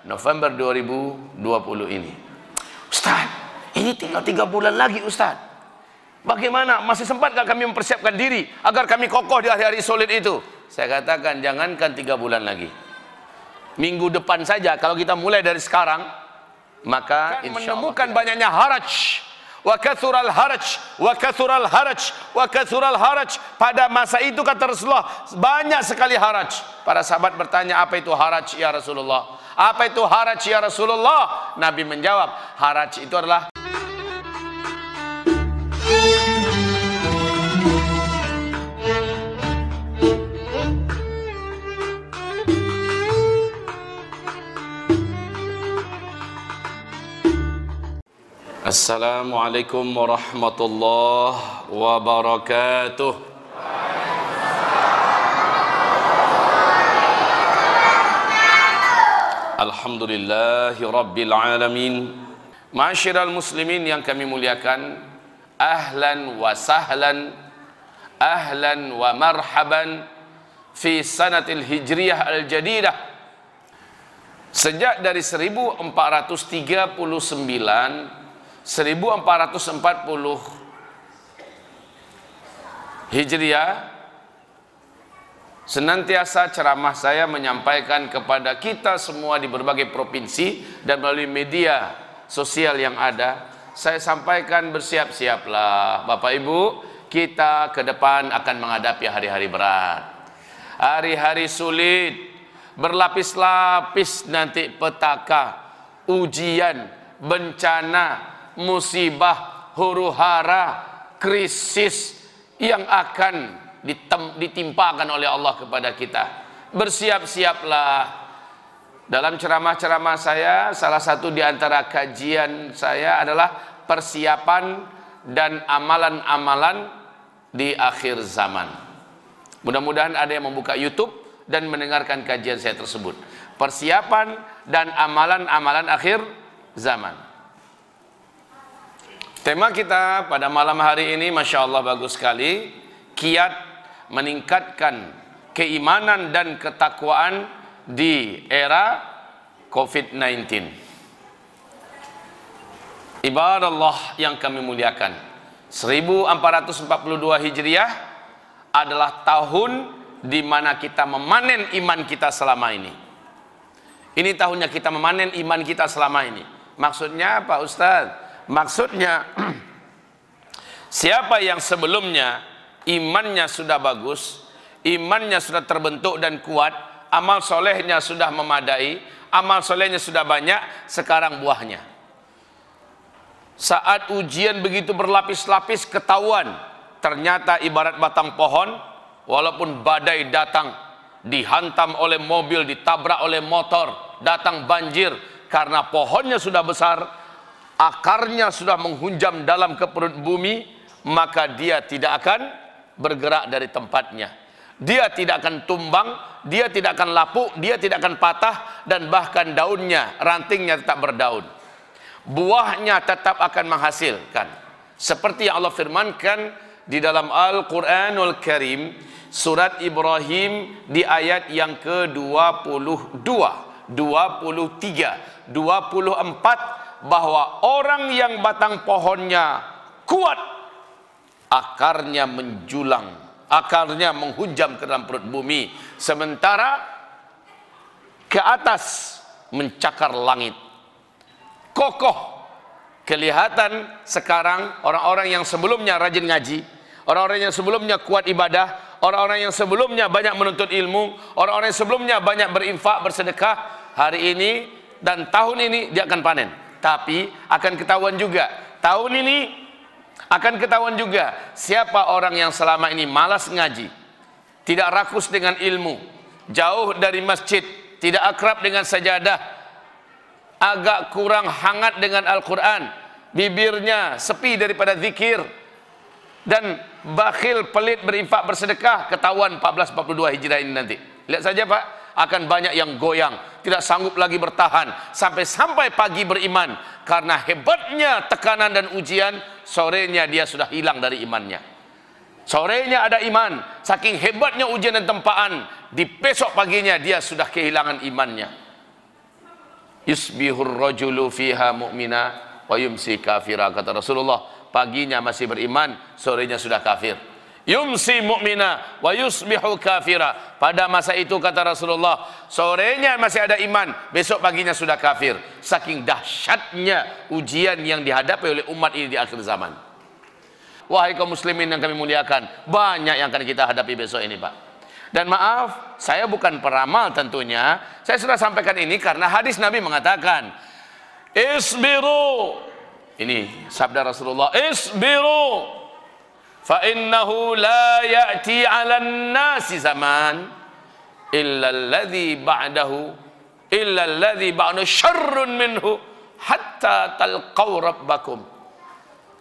November 2020 ini. Ustaz, ini tinggal 3 bulan lagi Ustaz. Bagaimana? Masih sempat gak kami mempersiapkan diri agar kami kokoh di hari-hari sulit itu? Saya katakan, jangankan 3 bulan lagi, minggu depan saja kalau kita mulai dari sekarang, maka menemukan banyaknya haraj. Wa kathural haraj, wa kathural haraj, wa kathural haraj. Pada masa itu kata Rasulullah, banyak sekali haraj. Para sahabat bertanya, apa itu haraj ya Rasulullah? Apa itu haraj ya Rasulullah? Nabi menjawab, haraj itu adalah Assalamualaikum warahmatullahi wabarakatuh. Alhamdulillahi rabbil alamin. Ma'asyiral muslimin yang kami muliakan, ahlan wa sahlan, ahlan wa marhaban fi sanatil hijriyah al-jadidah. Sejak dari 1440 Hijriah, senantiasa ceramah saya menyampaikan kepada kita semua di berbagai provinsi dan melalui media sosial yang ada. Saya sampaikan, bersiap-siaplah Bapak Ibu, kita ke depan akan menghadapi hari-hari berat, hari-hari sulit, berlapis-lapis nanti petaka, ujian, bencana, musibah, huru-hara, krisis yang akan ditimpakan oleh Allah kepada kita. Bersiap-siaplah. Dalam ceramah-ceramah saya, salah satu di antara kajian saya adalah persiapan dan amalan-amalan di akhir zaman. Mudah-mudahan ada yang membuka YouTube dan mendengarkan kajian saya tersebut. Persiapan dan amalan-amalan akhir zaman. Tema kita pada malam hari ini, Masya Allah, bagus sekali. Kiat meningkatkan keimanan dan ketakwaan di era COVID-19. Ibadallah yang kami muliakan, 1442 Hijriah adalah tahun di mana kita memanen iman kita selama ini. Ini tahunnya kita memanen iman kita selama ini. Maksudnya apa Ustaz? Maksudnya siapa yang sebelumnya imannya sudah bagus, imannya sudah terbentuk dan kuat, amal solehnya sudah memadai, amal solehnya sudah banyak, sekarang buahnya. Saat ujian begitu berlapis-lapis ketahuan, ternyata ibarat batang pohon, walaupun badai datang, dihantam oleh mobil, ditabrak oleh motor, datang banjir, karena pohonnya sudah besar, akarnya sudah menghunjam dalam ke perut bumi, maka dia tidak akan bergerak dari tempatnya. Dia tidak akan tumbang, dia tidak akan lapuk, dia tidak akan patah, dan bahkan daunnya, rantingnya tetap berdaun. Buahnya tetap akan menghasilkan. Seperti yang Allah firmankan di dalam Al-Quranul Karim, surat Ibrahim di ayat yang ke-22, 23, 24, bahwa orang yang batang pohonnya kuat, akarnya menjulang, akarnya menghunjam ke dalam perut bumi, sementara ke atas mencakar langit, kokoh. Kelihatan sekarang orang-orang yang sebelumnya rajin ngaji, orang-orang yang sebelumnya kuat ibadah, orang-orang yang sebelumnya banyak menuntut ilmu, orang-orang yang sebelumnya banyak berinfak, bersedekah, hari ini dan tahun ini dia akan panen. Tapi akan ketahuan juga, tahun ini akan ketahuan juga siapa orang yang selama ini malas ngaji, tidak rakus dengan ilmu, jauh dari masjid, tidak akrab dengan sajadah, agak kurang hangat dengan Al-Quran, bibirnya sepi daripada zikir, dan bakhil, pelit, berinfak, bersedekah. Ketahuan 1442 Hijriah ini nanti. Lihat saja Pak, akan banyak yang goyang, tidak sanggup lagi bertahan sampai pagi beriman, karena hebatnya tekanan dan ujian. Sorenya dia sudah hilang dari imannya. Sorenya ada iman, saking hebatnya ujian dan tempaan, di besok paginya dia sudah kehilangan imannya. Yusbihur rajulu fiha mu'mina wa yumsi kafira, kata Rasulullah. Paginya masih beriman, sorenya sudah kafir. Yumsi mu'mina wa yusbihu kafira. Pada masa itu kata Rasulullah, sorenya masih ada iman, besok paginya sudah kafir. Saking dahsyatnya ujian yang dihadapi oleh umat ini di akhir zaman. Wahai kaum muslimin yang kami muliakan, banyak yang akan kita hadapi besok ini, Pak. Dan maaf, saya bukan peramal tentunya. Saya sudah sampaikan ini karena hadis Nabi mengatakan, isbiru. Ini sabda Rasulullah, isbiru. Fa innahu la ya'ti 'alan nasi zaman illa alladhi ba'dahu syarrun minhu hatta talqaw rabbakum.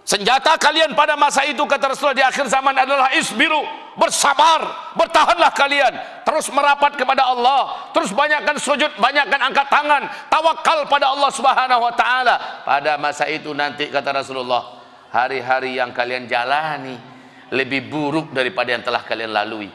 Senjata kalian pada masa itu kata Rasulullah di akhir zaman adalah isbiru, bersabar, bertahanlah kalian, terus merapat kepada Allah, terus banyakkan sujud, banyakkan angkat tangan, tawakal pada Allah Subhanahu wa taala. Pada masa itu nanti kata Rasulullah, hari-hari yang kalian jalani lebih buruk daripada yang telah kalian lalui.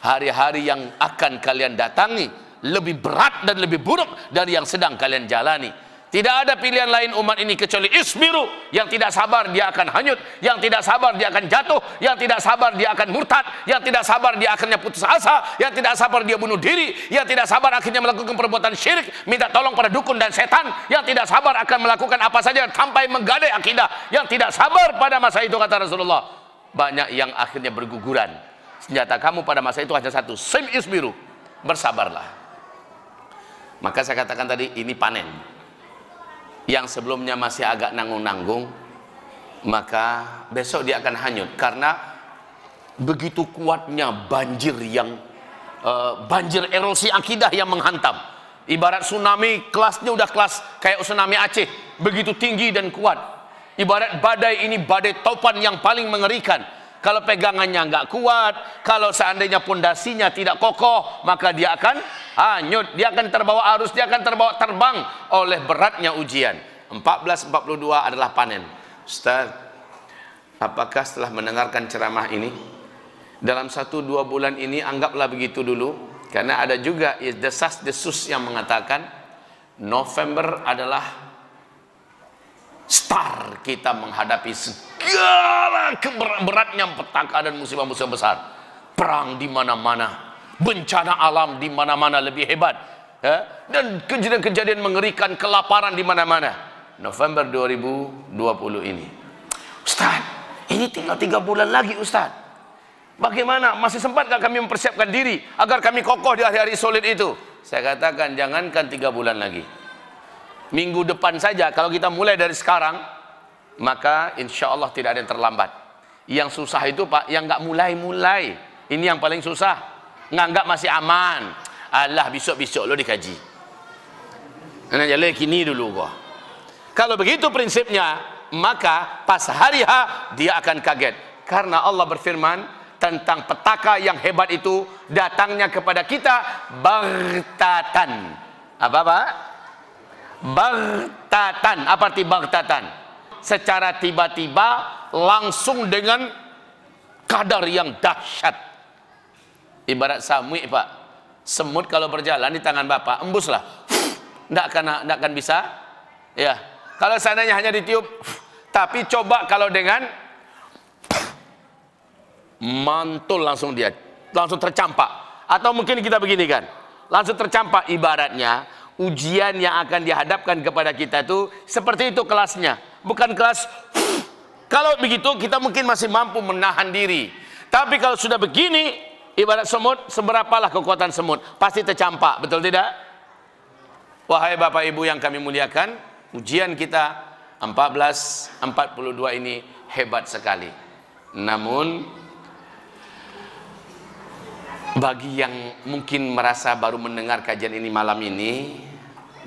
Hari-hari yang akan kalian datangi lebih berat dan lebih buruk dari yang sedang kalian jalani. Tidak ada pilihan lain umat ini kecuali isbiru. Yang tidak sabar dia akan hanyut, yang tidak sabar dia akan jatuh, yang tidak sabar dia akan murtad, yang tidak sabar dia akhirnya putus asa, yang tidak sabar dia bunuh diri, yang tidak sabar akhirnya melakukan perbuatan syirik, minta tolong pada dukun dan setan, yang tidak sabar akan melakukan apa saja sampai menggadai akidah, yang tidak sabar pada masa itu kata Rasulullah. Banyak yang akhirnya berguguran. Senjata kamu pada masa itu hanya satu, sim isbiru, bersabarlah. Maka saya katakan tadi, ini panen. Yang sebelumnya masih agak nanggung-nanggung, maka besok dia akan hanyut karena begitu kuatnya banjir yang banjir erosi akidah yang menghantam. Ibarat tsunami, kelasnya udah kelas kayak tsunami Aceh, begitu tinggi dan kuat. Ibarat badai ini badai topan yang paling mengerikan. Kalau pegangannya nggak kuat, kalau seandainya pondasinya tidak kokoh, maka dia akan hanyut, dia akan terbawa arus, dia akan terbawa terbang oleh beratnya ujian. 1442 adalah panen. Ustaz, apakah setelah mendengarkan ceramah ini, dalam 1-2 bulan ini anggaplah begitu dulu, karena ada juga desas-desus yang mengatakan November adalah star kita menghadapi segala beratnya petaka dan musibah-musibah besar. Perang di mana-mana, bencana alam di mana-mana lebih hebat, ya? Dan kejadian-kejadian mengerikan, kelaparan di mana-mana. November 2020 ini, Ustaz, ini tinggal 3 bulan lagi Ustaz. Bagaimana? Masih sempat gak kami mempersiapkan diri agar kami kokoh di hari-hari sulit itu? Saya katakan jangankan 3 bulan lagi, minggu depan saja kalau kita mulai dari sekarang, maka insya Allah tidak ada yang terlambat. Yang susah itu Pak, yang nggak mulai-mulai, ini yang paling susah. Nganggap masih aman, alah besok-besok lo dikaji, nah jalan kini dulu kok. Kalau begitu prinsipnya, maka pas hari H dia akan kaget, karena Allah berfirman tentang petaka yang hebat itu datangnya kepada kita baghtatan. Apa Pak? Baghtatan. Apa arti baghtatan? Secara tiba-tiba, langsung dengan kadar yang dahsyat. Ibarat samui Pak, semut kalau berjalan di tangan Bapak, embuslah, nggak akan bisa, ya. Kalau seandainya hanya ditiup, tapi coba kalau dengan mantul langsung dia, langsung tercampak. Atau mungkin kita begini kan, langsung tercampak. Ibaratnya ujian yang akan dihadapkan kepada kita itu seperti itu kelasnya, bukan kelas. Kalau begitu kita mungkin masih mampu menahan diri, tapi kalau sudah begini, ibarat semut, seberapalah kekuatan semut, pasti tercampak, betul tidak? Wahai Bapak Ibu yang kami muliakan, ujian kita 1442 ini hebat sekali. Namun bagi yang mungkin merasa baru mendengar kajian ini malam ini,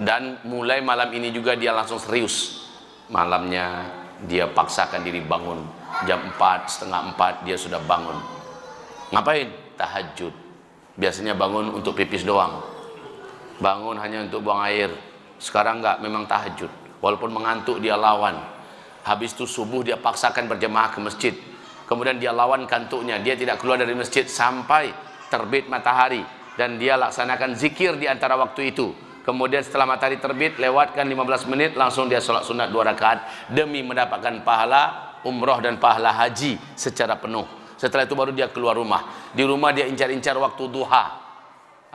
dan mulai malam ini juga dia langsung serius, malamnya dia paksakan diri bangun jam 4, setengah 4 dia sudah bangun. Ngapain? Tahajud. Biasanya bangun untuk pipis doang, bangun hanya untuk buang air. Sekarang enggak, memang tahajud. Walaupun mengantuk dia lawan. Habis itu subuh dia paksakan berjemaah ke masjid. Kemudian dia lawan kantuknya, dia tidak keluar dari masjid sampai terbit matahari, dan dia laksanakan zikir di antara waktu itu. Kemudian setelah matahari terbit, lewatkan 15 menit, langsung dia sholat sunat 2 rakaat demi mendapatkan pahala umroh dan pahala haji secara penuh. Setelah itu baru dia keluar rumah. Di rumah dia incar-incar waktu duha.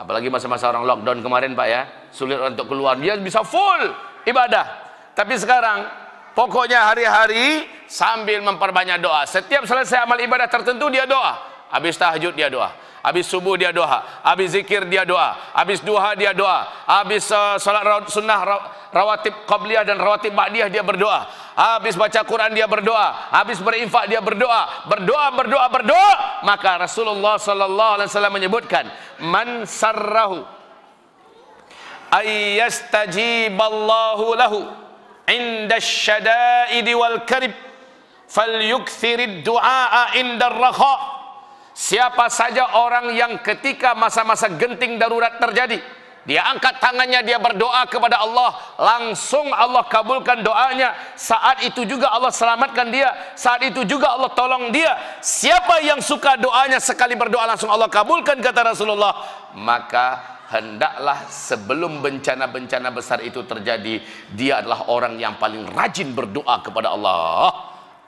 Apalagi masa-masa orang lockdown kemarin Pak ya, sulit untuk keluar. Dia bisa full ibadah. Tapi sekarang pokoknya hari-hari sambil memperbanyak doa. Setiap selesai amal ibadah tertentu dia doa. Habis tahajud dia doa, habis subuh dia doa, habis zikir dia doa, habis duha dia doa, habis salat sunnah rawatib qabliyah dan rawatib ba'diyah dia berdoa, habis baca Quran dia berdoa, habis berinfak dia berdoa, berdoa. Maka Rasulullah sallallahu alaihi wasallam menyebutkan, man sarrahu ay yastajiballahu lahu inda syada'idi wal karib falyukthirid du'a inda ar-rakha. Siapa saja orang yang ketika masa-masa genting darurat terjadi, dia angkat tangannya, dia berdoa kepada Allah, langsung Allah kabulkan doanya. Saat itu juga Allah selamatkan dia, saat itu juga Allah tolong dia. Siapa yang suka doanya sekali berdoa langsung Allah kabulkan, kata Rasulullah, maka hendaklah sebelum bencana-bencana besar itu terjadi, dia adalah orang yang paling rajin berdoa kepada Allah.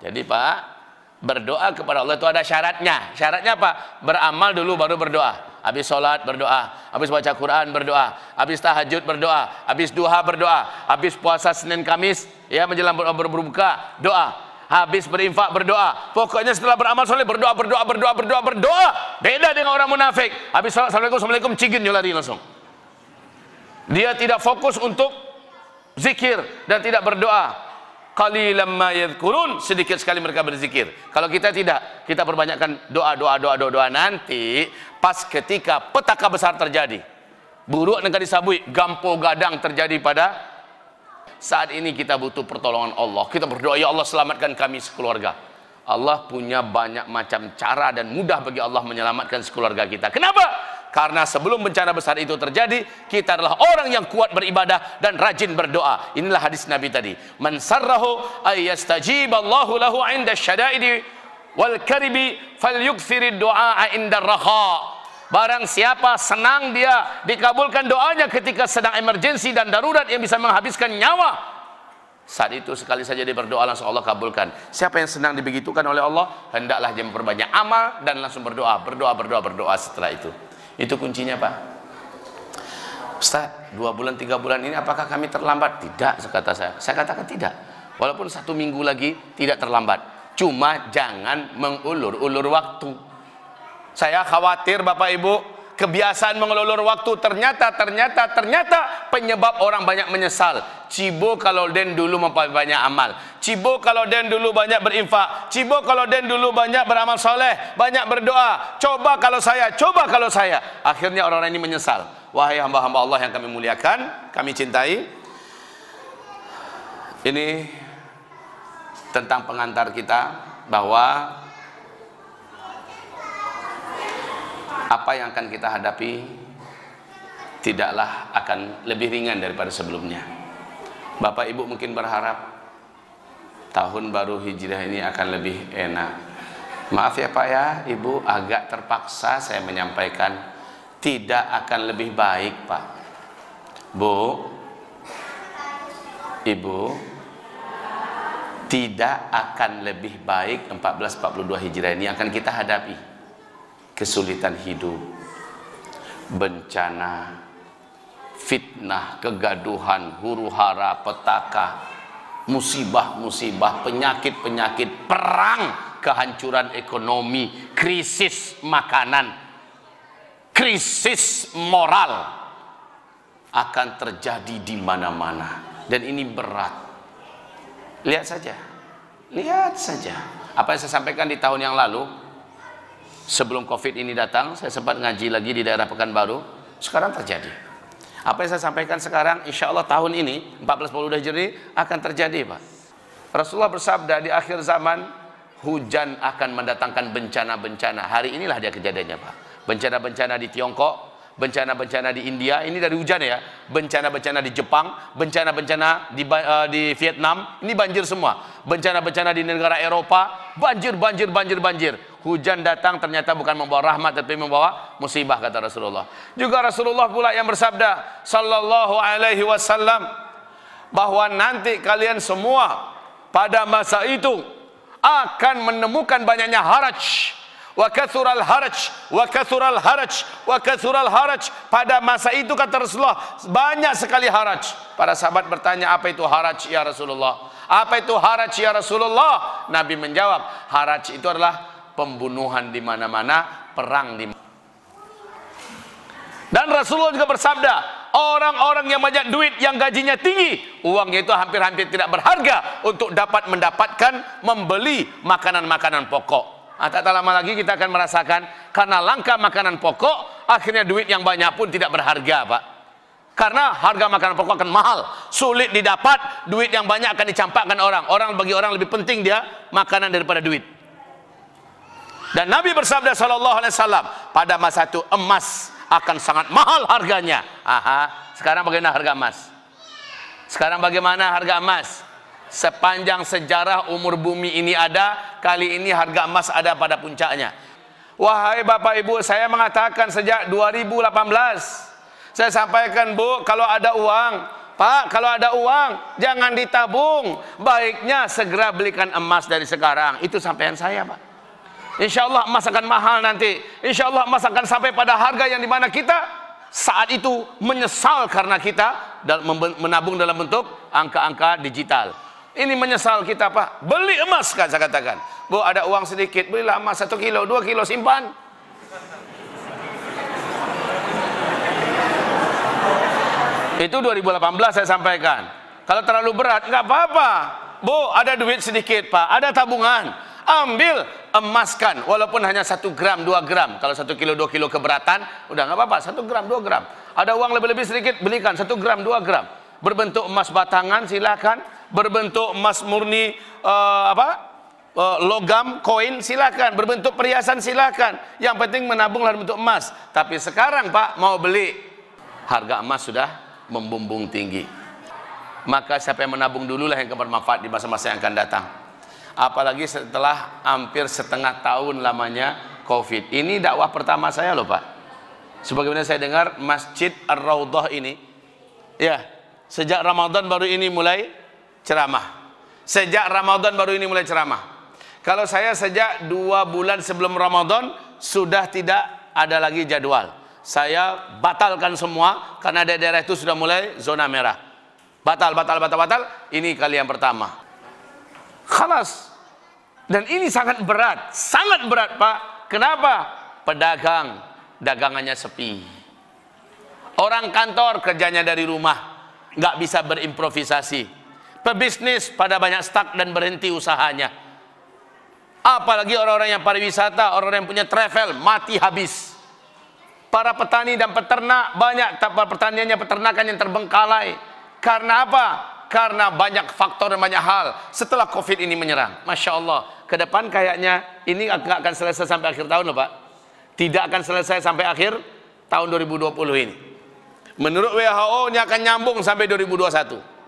Jadi Pak, berdoa kepada Allah itu ada syaratnya. Syaratnya apa? Beramal dulu baru berdoa. Habis sholat berdoa, habis baca Quran berdoa, habis tahajud berdoa, habis duha berdoa, habis puasa Senin Kamis ya menjelang berbuka doa, habis berinfak berdoa. Pokoknya setelah beramal soleh berdoa. Beda dengan orang munafik. Habis sholat assalamualaikum cigin lari langsung. Dia tidak fokus untuk zikir dan tidak berdoa. Qalilan ma yadhkurun, sedikit sekali mereka berzikir. Kalau kita tidak, kita perbanyakkan doa. Nanti pas ketika petaka besar terjadi, buruk negara disabui, gampo gadang terjadi pada saat ini, kita butuh pertolongan Allah. Kita berdoa, ya Allah selamatkan kami sekeluarga. Allah punya banyak macam cara dan mudah bagi Allah menyelamatkan sekeluarga kita. Kenapa? Karena sebelum bencana besar itu terjadi, kita adalah orang yang kuat beribadah dan rajin berdoa. Inilah hadis Nabi tadi. Man sarrahu ay yastajiballahu lahu 'inda syada'idi wal karibi falyukthirid du'a 'inda ar-rakha. Barang siapa senang dia dikabulkan doanya ketika sedang emergensi dan darurat yang bisa menghabiskan nyawa, saat itu sekali saja dia berdoa langsung Allah kabulkan. Siapa yang senang dibegitukan oleh Allah, hendaklah dia memperbanyak amal dan langsung berdoa setelah itu. Itu kuncinya Pak. Ustaz, 2 bulan 3 bulan ini apakah kami terlambat? Tidak, kata saya. Saya katakan tidak. Walaupun 1 minggu lagi tidak terlambat. Cuma jangan mengulur-ulur waktu. Saya khawatir Bapak Ibu, kebiasaan mengulur waktu ternyata penyebab orang banyak menyesal. Cibo kalau den dulu memperbanyak amal, cibo kalau den dulu banyak berinfak, cibo kalau den dulu banyak beramal soleh, banyak berdoa, coba kalau saya. Akhirnya orang-orang ini menyesal. Wahai hamba-hamba Allah yang kami muliakan, kami cintai, ini tentang pengantar kita, bahwa apa yang akan kita hadapi tidaklah akan lebih ringan daripada sebelumnya. Bapak Ibu mungkin berharap tahun baru Hijriah ini akan lebih enak. Maaf ya Pak ya, Ibu, agak terpaksa saya menyampaikan, tidak akan lebih baik Pak. Bu, Ibu, tidak akan lebih baik 1442 Hijriah ini akan kita hadapi. Kesulitan hidup, bencana, fitnah, kegaduhan, huru-hara, petaka, musibah-musibah, penyakit-penyakit, perang, kehancuran ekonomi, krisis makanan, krisis moral akan terjadi di mana-mana, dan ini berat. Lihat saja apa yang saya sampaikan di tahun yang lalu. Sebelum Covid ini datang, saya sempat ngaji lagi di daerah Pekanbaru. Sekarang terjadi. Apa yang saya sampaikan sekarang, insya Allah tahun ini 1442 Hijri akan terjadi Pak. Rasulullah bersabda, di akhir zaman hujan akan mendatangkan bencana-bencana. Hari inilah dia kejadiannya Pak. Bencana-bencana di Tiongkok, bencana-bencana di India, ini dari hujan ya, bencana-bencana di Jepang, bencana-bencana di Vietnam, ini banjir semua. Bencana-bencana di negara Eropa, banjir. Hujan datang ternyata bukan membawa rahmat, tapi membawa musibah, kata Rasulullah. Juga Rasulullah pula yang bersabda sallallahu alaihi wasallam, bahwa nanti kalian semua pada masa itu akan menemukan banyaknya haraj. Wa kathural haraj. Pada masa itu, kata Rasulullah, banyak sekali haraj. Para sahabat bertanya, apa itu haraj ya Rasulullah? Apa itu haraj ya Rasulullah? Nabi menjawab, haraj itu adalah pembunuhan di mana-mana, perang di mana. Dan Rasulullah juga bersabda, orang-orang yang banyak duit, yang gajinya tinggi, uangnya itu hampir-hampir tidak berharga untuk dapat mendapatkan membeli makanan-makanan pokok. Tak lama lagi kita akan merasakan, karena langka makanan pokok, akhirnya duit yang banyak pun tidak berharga, Pak. Karena harga makanan pokok akan mahal, sulit didapat, duit yang banyak akan dicampakkan orang. Bagi orang lebih penting dia makanan daripada duit. Dan Nabi bersabda sallallahu alaihi wasallam, pada masa itu emas akan sangat mahal harganya. Sekarang bagaimana harga emas? Sekarang bagaimana harga emas? Sepanjang sejarah umur bumi ini ada, kali ini harga emas ada pada puncaknya. Wahai Bapak Ibu, saya mengatakan sejak 2018, saya sampaikan, Bu, kalau ada uang, Pak, kalau ada uang jangan ditabung, baiknya segera belikan emas dari sekarang. Itu sampaian saya, Pak. Insya Allah emas akan mahal nanti. Insya Allah emas akan sampai pada harga yang dimana kita saat itu menyesal karena kita menabung dalam bentuk angka-angka digital. Ini menyesal kita, Pak. Beli emas, kan saya katakan. Bu, ada uang sedikit, belilah emas 1 kilo, 2 kilo, simpan. Itu 2018 saya sampaikan. Kalau terlalu berat, nggak apa-apa. Bu, ada duit sedikit, Pak, ada tabungan, ambil, emaskan, walaupun hanya 1 gram, 2 gram. Kalau 1 kilo, 2 kilo keberatan, udah nggak apa-apa, 1 gram, 2 gram. Ada uang lebih-lebih sedikit, belikan 1 gram, 2 gram. Berbentuk emas batangan, silakan. Berbentuk emas murni, logam, koin, silakan. Berbentuk perhiasan, silakan. Yang penting menabung dalam bentuk emas. Tapi sekarang, Pak, mau beli, harga emas sudah membumbung tinggi. Maka siapa yang menabung dululah yang akan bermanfaat di masa-masa yang akan datang. Apalagi setelah hampir setengah tahun lamanya COVID. Ini dakwah pertama saya loh, Pak. Sebagaimana saya dengar Masjid Ar-Raudhah ini, ya, sejak Ramadan baru ini mulai ceramah. Sejak Ramadan baru ini mulai ceramah. Kalau saya sejak 2 bulan sebelum Ramadan sudah tidak ada lagi jadwal. Saya batalkan semua karena daerah itu sudah mulai zona merah. Batal. Ini kali yang pertama. Khalas. Dan ini sangat berat, Pak. Kenapa? Pedagang, dagangannya sepi. Orang kantor kerjanya dari rumah, nggak bisa berimprovisasi. Pebisnis pada banyak stuck dan berhenti usahanya. Apalagi orang-orang yang pariwisata, orang-orang yang punya travel, mati habis. Para petani dan peternak banyak, pertaniannya, peternakan yang terbengkalai. Karena apa? Karena banyak faktor dan banyak hal. Setelah COVID ini menyerang, Masya Allah, ke depan kayaknya ini nggak akan selesai sampai akhir tahun loh, Pak. Tidak akan selesai sampai akhir tahun 2020 ini. Menurut WHO ini akan nyambung sampai 2021.